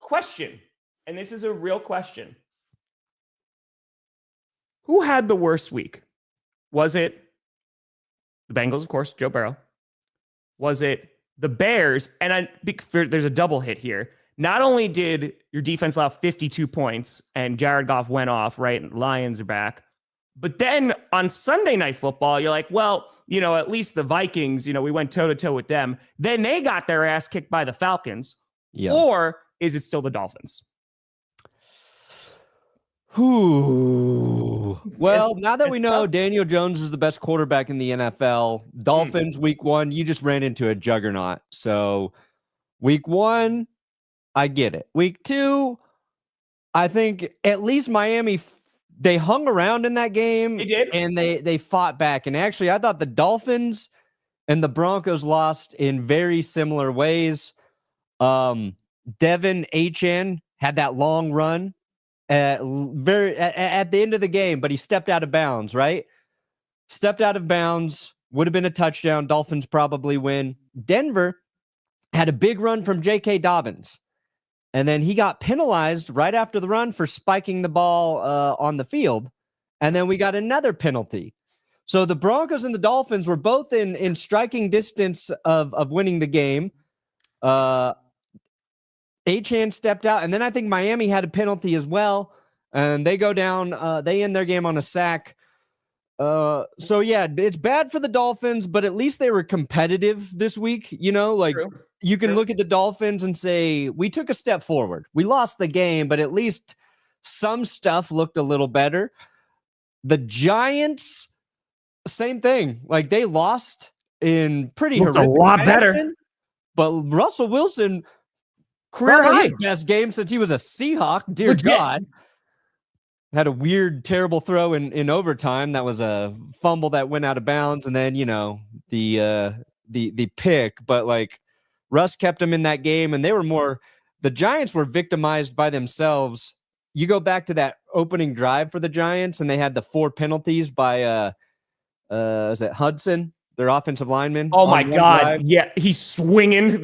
question, and this is a real question. Who had the worst week? Was it the Bengals, of course, Joe Burrow? Was it the Bears? And there's a double hit here. Not only did your defense allow 52 points and Jared Goff went off, right? And Lions are back. But then on Sunday Night Football, you're like, well, at least the Vikings, we went toe-to-toe with them. Then they got their ass kicked by the Falcons. Yeah. Or is it still the Dolphins? Well, now that we know Daniel Jones is the best quarterback in the NFL, Dolphins week 1, you just ran into a juggernaut. So week 1, I get it. Week 2, I think at least Miami, they hung around in that game. They did. And they fought back. And actually, I thought the Dolphins and the Broncos lost in very similar ways. Devin Achane had that long run at the end of the game, but he stepped out of bounds, right? Stepped out of bounds, would have been a touchdown. Dolphins probably win. Denver had a big run from J.K. Dobbins, and then he got penalized right after the run for spiking the ball on the field, and then we got another penalty. So the Broncos and the Dolphins were both in striking distance of winning the game. Achane stepped out, and then I think Miami had a penalty as well, and they go down. They end their game on a sack. So yeah, it's bad for the Dolphins, but at least they were competitive this week. True. You can look at the Dolphins and say, we took a step forward. We lost the game, but at least some stuff looked a little better. The Giants, same thing. Like, they lost in pretty horrific a lot fashion, better. But Russell Wilson, career high, his best game since he was a Seahawk. Dear God. Had a weird, terrible throw in overtime. That was a fumble that went out of bounds, and then the pick. But like, Russ kept him in that game, and the Giants were victimized by themselves. You go back to that opening drive for the Giants, and they had the 4 penalties by is it Hudson, their offensive lineman? Oh my God! Drive. Yeah, he's swinging.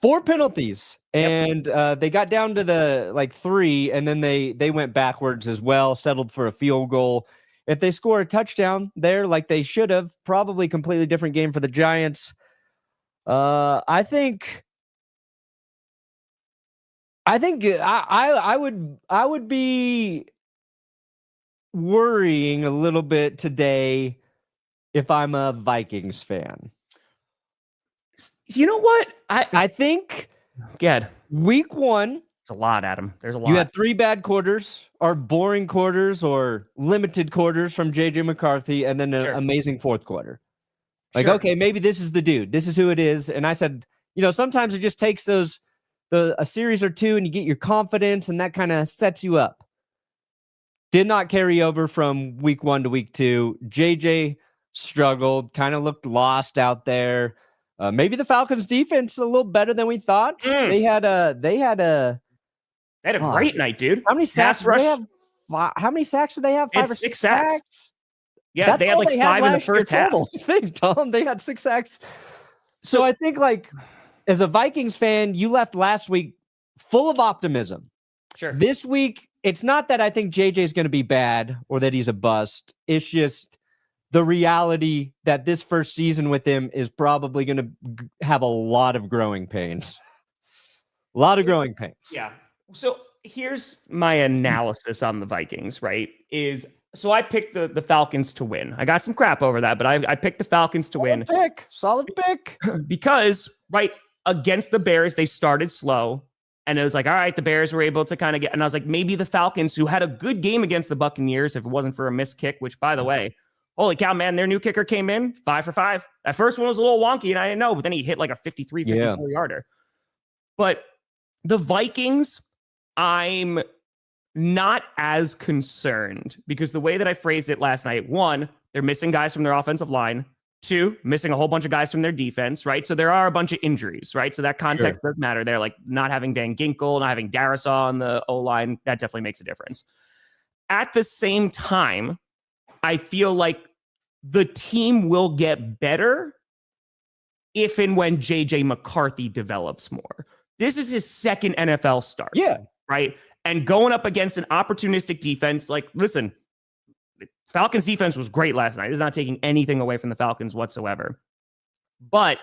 4 penalties, and they got down to the 3, and then they went backwards as well, settled for a field goal. If they score a touchdown there, like they should have, probably completely different game for the Giants. I think I would be worrying a little bit today if I'm a Vikings fan. You know what? I think week 1. There's a lot, Adam. There's a lot. You had 3 bad quarters, or boring quarters, or limited quarters from J.J. McCarthy, and then an amazing 4th quarter. Okay, maybe this is the dude. This is who it is. And I said, sometimes it just takes a series or 2, and you get your confidence, and that kind of sets you up. Did not carry over from week 1 to week 2. JJ struggled, kind of looked lost out there. Maybe the Falcons defense a little better than we thought. They had a great night, dude. How many sacks did they have? How many sacks did they have? 5 or 6 sacks? Yeah, that's they had all 5 in the first half. I think, Tom, they had 6 sacks. So I think, as a Vikings fan, you left last week full of optimism. Sure. This week, it's not that I think JJ is going to be bad or that he's a bust. It's just the reality that this first season with him is probably going to have a lot of growing pains. A lot of growing pains. Yeah. So here's my analysis on the Vikings, right? So I picked the Falcons to win. I got some crap over that, but I picked the Falcons to win. Solid pick. Because, right, against the Bears, they started slow. And it was like, all right, the Bears were able to kind of and I was like, maybe the Falcons, who had a good game against the Buccaneers, if it wasn't for a missed kick, which, by the way, holy cow, man, their new kicker came in 5 for 5. That first one was a little wonky, and I didn't know, but then he hit like a 54 yarder. But the Vikings, I'm not as concerned, because the way that I phrased it last night, 1, they're missing guys from their offensive line. 2, missing a whole bunch of guys from their defense, right? So there are a bunch of injuries, right? So that context does matter. They're like not having Van Ginkel, not having Darisaw on the O-line. That definitely makes a difference. At the same time, I feel like the team will get better if and when J.J. McCarthy develops more. This is his second NFL start. Yeah. Right. And going up against an opportunistic defense, like, listen, Falcons defense was great last night. It's not taking anything away from the Falcons whatsoever. But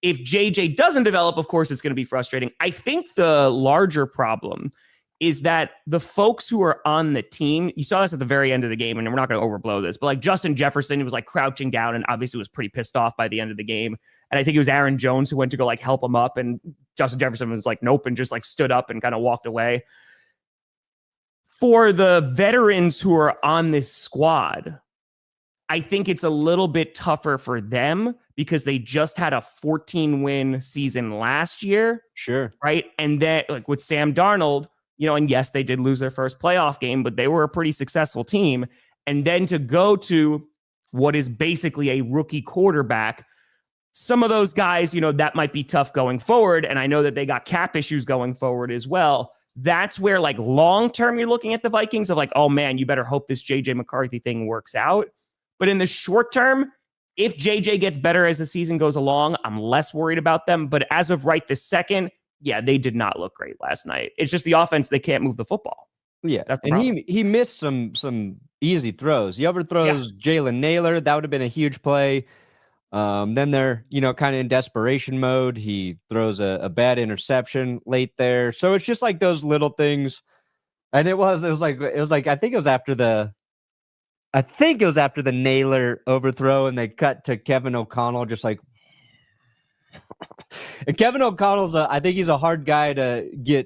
if JJ doesn't develop, of course, it's going to be frustrating. I think the larger problem is that the folks who are on the team, you saw this at the very end of the game, and we're not going to overblow this, but like Justin Jefferson was like crouching down and obviously was pretty pissed off by the end of the game. And I think it was Aaron Jones who went to go like help him up, and Justin Jefferson was like, nope, and just like stood up and kind of walked away. For the veterans who are on this squad, I think it's a little bit tougher for them because they just had a 14-win season last year. Sure. Right. And then like with Sam Darnold, and yes, they did lose their first playoff game, but they were a pretty successful team. And then to go to what is basically a rookie quarterback, some of those guys, that might be tough going forward. And I know that they got cap issues going forward as well. That's where like long-term you're looking at the Vikings of like, oh man, you better hope this JJ McCarthy thing works out. But in the short term, if JJ gets better as the season goes along, I'm less worried about them. But as of right this second, yeah, they did not look great last night. It's just the offense, they can't move the football. Yeah. That's the and problem. he missed some easy throws. He overthrows Jalen Naylor. That would have been a huge play. Then they're, kind of in desperation mode. He throws a bad interception late there. So it's just like those little things. And it was like, I think it was after the Naylor overthrow, and they cut to Kevin O'Connell, just like, and Kevin O'Connell's I think he's a hard guy to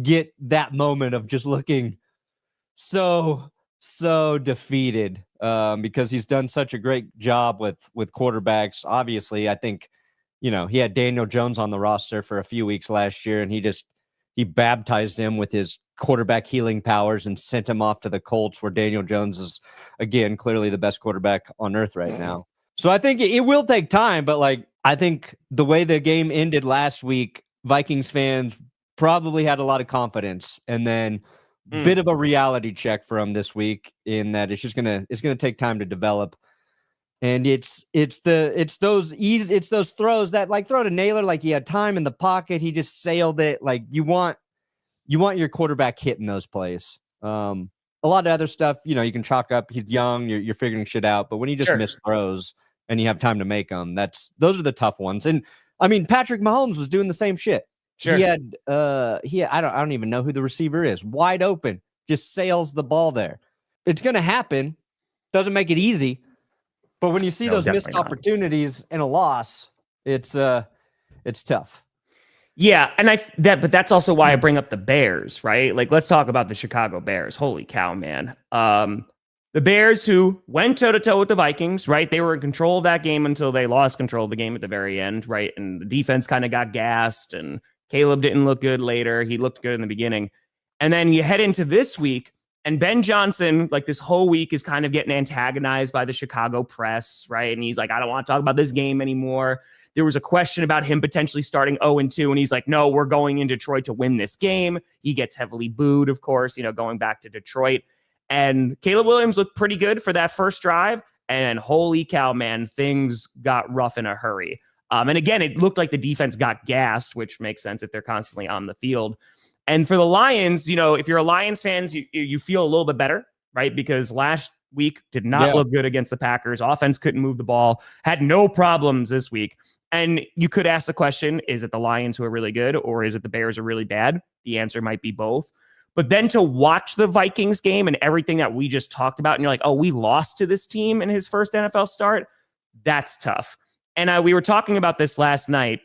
get that moment of just looking so defeated, because he's done such a great job with quarterbacks. Obviously, I think, he had Daniel Jones on the roster for a few weeks last year, and he baptized him with his quarterback healing powers and sent him off to the Colts, where Daniel Jones is, again, clearly the best quarterback on earth right now. So I think it will take time, but like, I think the way the game ended last week, Vikings fans probably had a lot of confidence, and then bit of a reality check for him this week in that it's gonna take time to develop. And it's those throws that like throw to Naylor, like he had time in the pocket, he just sailed it. Like you want your quarterback hitting those plays. A lot of other stuff, you can chalk up. He's young, you're figuring shit out. But when you just miss throws and you have time to make them, those are the tough ones. And I mean, Patrick Mahomes was doing the same shit. Sure. He had I don't even know who the receiver is. Wide open, just sails the ball there. It's going to happen. Doesn't make it easy. But when you see those missed opportunities and a loss, it's tough. Yeah, and but that's also why I bring up the Bears, right? Like, let's talk about the Chicago Bears. Holy cow, man. The Bears, who went toe-to-toe with the Vikings, right? They were in control of that game until they lost control of the game at the very end, right? And the defense kind of got gassed, and Caleb didn't look good later. He looked good in the beginning. And then you head into this week, and Ben Johnson, like this whole week, is kind of getting antagonized by the Chicago press, right? And he's like, I don't want to talk about this game anymore. There was a question about him potentially starting 0-2, and he's like, no, we're going in Detroit to win this game. He gets heavily booed, of course, going back to Detroit. And Caleb Williams looked pretty good for that first drive. And holy cow, man, things got rough in a hurry. And again, it looked like the defense got gassed, which makes sense if they're constantly on the field. And for the Lions, if you're a Lions fans, you feel a little bit better, right? Because last week did not look good against the Packers. Offense couldn't move the ball, had no problems this week. And you could ask the question, is it the Lions who are really good, or is it the Bears are really bad? The answer might be both. But then to watch the Vikings game and everything that we just talked about, and you're like, oh, we lost to this team in his first NFL start, that's tough. And we were talking about this last night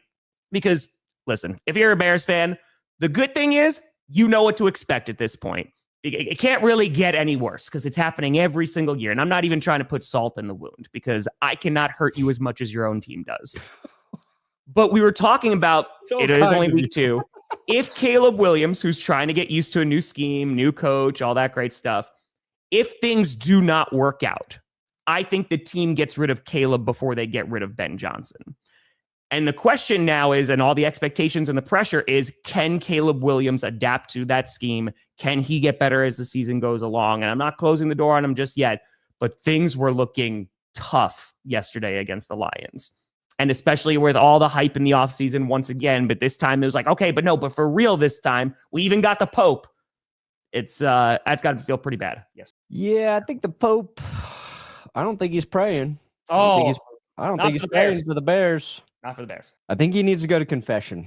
because, listen, if you're a Bears fan, the good thing is you know what to expect at this point. It can't really get any worse because it's happening every single year. And I'm not even trying to put salt in the wound because I cannot hurt you as much as your own team does. But we were talking about, it is only week 2. If Caleb Williams, who's trying to get used to a new scheme, new coach, all that great stuff, if things do not work out, I think the team gets rid of Caleb before they get rid of Ben Johnson. And the question now is, and all the expectations and the pressure is, can Caleb Williams adapt to that scheme? Can he get better as the season goes along? And I'm not closing the door on him just yet, but things were looking tough yesterday against the Lions. And especially with all the hype in the offseason once again. But this time it was like, okay, but for real this time, we even got the Pope. It's that's got to feel pretty bad. Yes. Yeah, I think the Pope, I don't think he's praying. Oh, I don't think he's praying for the Bears. Not for the Bears. I think he needs to go to confession.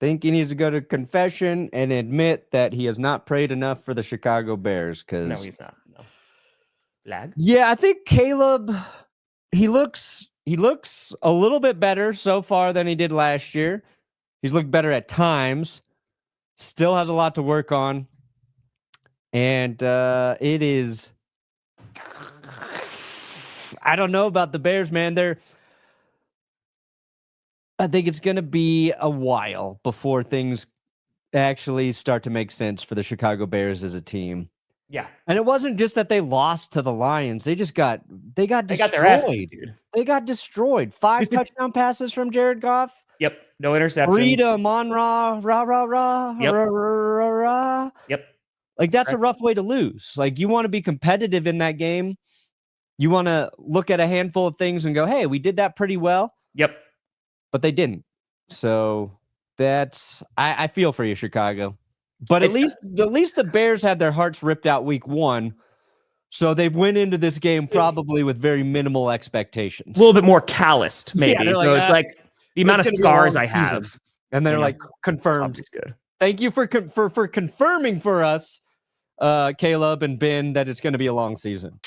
And admit that he has not prayed enough for the Chicago Bears. No, he's not. No. Lag? Yeah, I think Caleb, he looks a little bit better so far than he did last year. He's looked better at times. Still has a lot to work on. And it is, I don't know about the Bears, man. I think it's going to be a while before things actually start to make sense for the Chicago Bears as a team. Yeah. And it wasn't just that they lost to the Lions. They got destroyed. They got their ass beat, dude. They got destroyed. 5 touchdown passes from Jared Goff. Yep. No interception. 3 to Amon-Ra. Yep. Yep. Like, that's a rough way to lose. Like, you want to be competitive in that game. You want to look at a handful of things and go, hey, we did that pretty well. Yep. But they didn't. So that's, I feel for you, Chicago. But at least the Bears had their hearts ripped out week 1. So they went into this game probably with very minimal expectations. A little bit more calloused, maybe. Yeah, so it's like the amount of scars I have. And they're like, confirmed. Good. Thank you for confirming for us, Caleb and Ben, that it's going to be a long season.